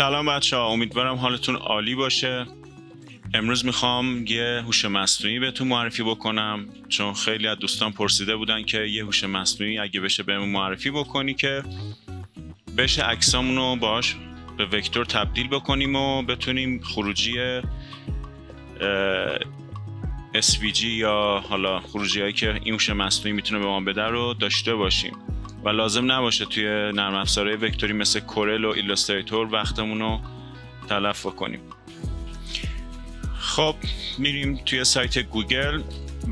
سلام بچه‌ها، امیدوارم حالتون عالی باشه. امروز میخوام یه هوش مصنوعی بهتون معرفی بکنم، چون خیلی از دوستان پرسیده بودن که یه هوش مصنوعی اگه بشه بهمون معرفی بکنی که بشه عکسامون رو باش به وکتور تبدیل بکنیم و بتونیم خروجی SVG یا حالا خروجی هایی که این هوش مصنوعی میتونه به ما بده رو داشته باشیم و لازم نباشه توی نرم افزارهای وکتوری مثل کورل و ایلاستریتور وقتمون رو تلف کنیم. خب میریم توی سایت گوگل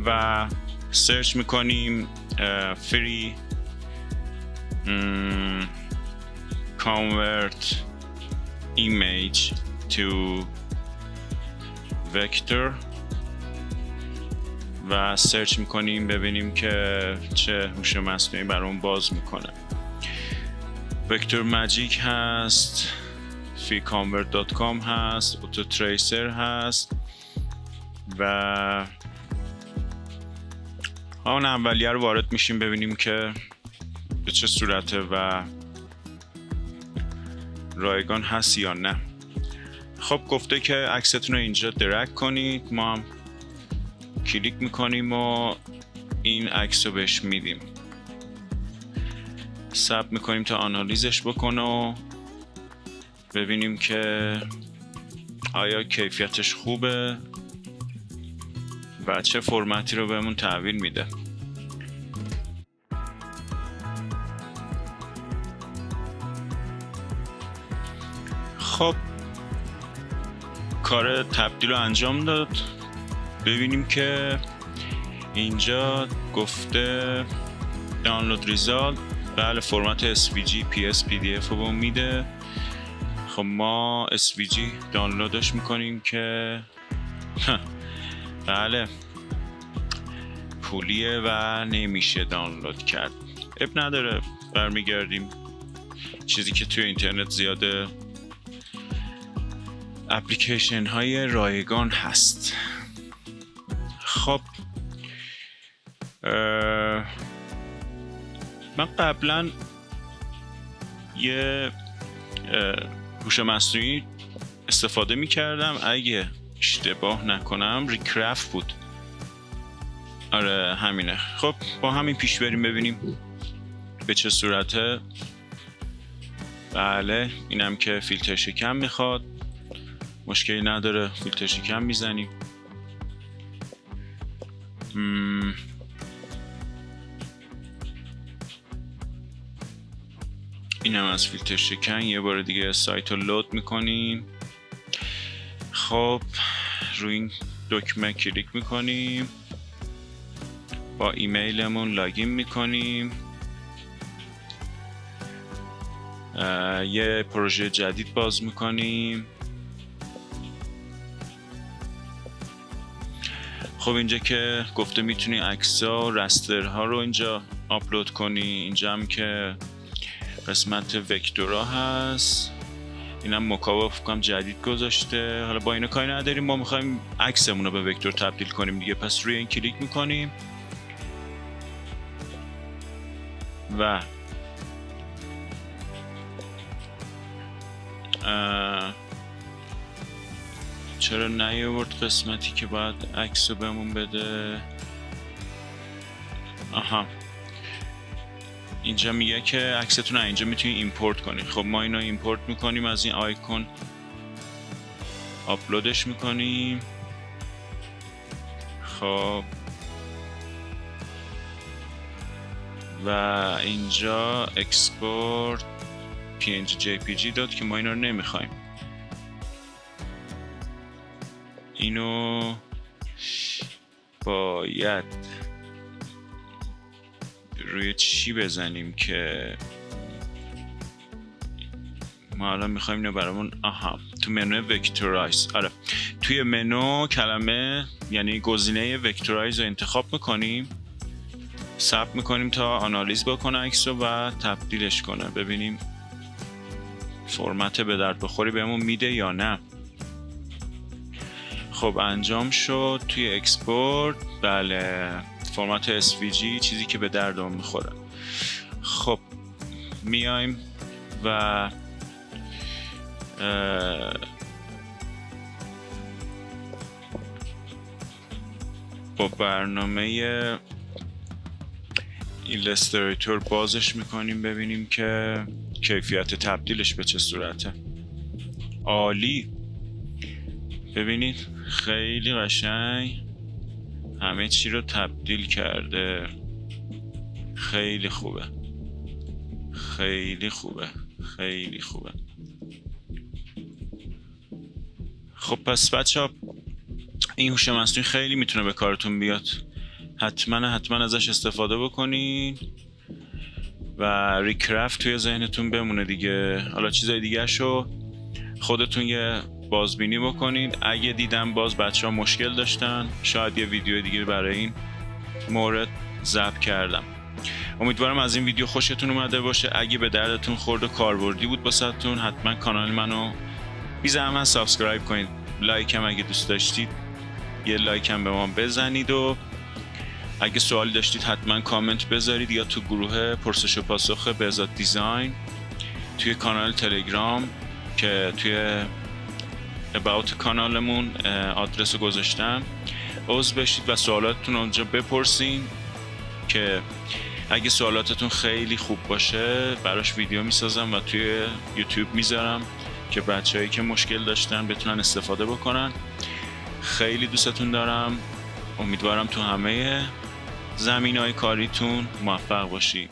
و سرچ میکنیم free convert image to vector و سرچ میکنیم ببینیم که چه هوش مصنوعی برامون باز میکنه. وکتور ماجیک هست، freeconvert.com هست، اوتوتریسر هست و همون اولیه رو وارد میشیم ببینیم که به چه صورته و رایگان هست یا نه. خب گفته که عکستون رو اینجا درگ کنید، ما هم کلیک میکنیم و این عکس رو بهش میدیم، ثبت میکنیم تا آنالیزش بکنه و ببینیم که آیا کیفیتش خوبه و چه فرمتی رو بهمون تحویل میده. خب کار تبدیل رو انجام داد. ببینیم که اینجا گفته دانلود ریزالت، بله فرمت SVG PS PDF رو میده. خب ما SVG دانلودش میکنیم که بله پولیه و نمیشه دانلود کرد. اب نداره، برمیگردیم چیزی که توی اینترنت زیاده اپلیکیشن های رایگان هست. خب من قبلا یه هوش مصنوعی استفاده می کردم، اگه اشتباه نکنم ریکرافت بود. آره همینه. خب با همین پیش بریم ببینیم به چه صورته. بله اینم که فیلتر شکم میخواد، مشکلی نداره، فیلتر شکم میزنیم. اینم از فیلتر شکن. یه بار دیگه سایت رو لود میکنیم. خب روی این دکمه کلیک میکنیم، با ایمیلمون لاگین میکنیم، یه پروژه جدید باز میکنیم. خب اینجا که گفته میتونی عکس‌ها و رسترها رو اینجا آپلود کنی. اینجا هم که قسمت وکتورا هست، اینم مکاوب فکرم جدید گذاشته. حالا با اینا کاری نداریم، ما میخوایم عکسمون رو به وکتور تبدیل کنیم دیگه. پس روی این کلیک میکنیم و چرا نیاورد قسمتی که باید عکس رو بهمون بده؟ آها اینجا میگه که عکستون اینجا میتونید ایمپورت کنید. خب ما اینو ایمپورت میکنیم، از این آیکون آپلودش میکنیم. خب و اینجا اکسپورت PNG JPG داد که ما اینو رو نمیخوایم. اینو باید روی چی بزنیم که ما الان میخوایم اینو برامون. آها تو منو وکتورایز. آره توی منو کلمه یعنی گزینه وکتورایز رو انتخاب میکنیم، ثبت میکنیم تا آنالیز بکنه عکس رو و تبدیلش کنه، ببینیم فرمت به درد بخوری بهمون میده یا نه. خب انجام شد. توی اکسپورت بله فرمت SVG چیزی که به دردمون میخوره. خب میایم و با برنامه ایلستریتور بازش میکنیم ببینیم که کیفیت تبدیلش به چه صورته. عالی، ببینید خیلی قشنگ همه چی رو تبدیل کرده. خیلی خوبه، خیلی خوبه، خیلی خوبه. خب پس بچه‌ها این هوش مصنوعی خیلی میتونه به کارتون بیاد. حتما ازش استفاده بکنین و ریکرافت توی ذهنتون بمونه دیگه. حالا چیزای دیگه شو خودتون یه بازبینی بکنید. اگه دیدم باز بچه‌ها مشکل داشتن، شاید یه ویدیو دیگه برای این مورد ضبط کردم. امیدوارم از این ویدیو خوشتون اومده باشه. اگه به دردتون خورد و کاربردی بود واسهتون، حتما کانال منو بی زحمت سابسکرایب کنید. لایک هم اگه دوست داشتید یه لایک هم به ما بزنید و اگه سوالی داشتید حتما کامنت بذارید یا تو گروه پرسش و پاسخ بهزاد دیزاین توی کانال تلگرام که توی about کانالمون آدرس رو گذاشتم عضو بشید و سوالاتتون اونجا بپرسین که اگه سوالاتتون خیلی خوب باشه براش ویدیو میسازم و توی یوتیوب میذارم که بچه‌هایی که مشکل داشتن بتونن استفاده بکنن. خیلی دوستتون دارم. امیدوارم تو همه زمینه‌های کاریتون موفق باشی.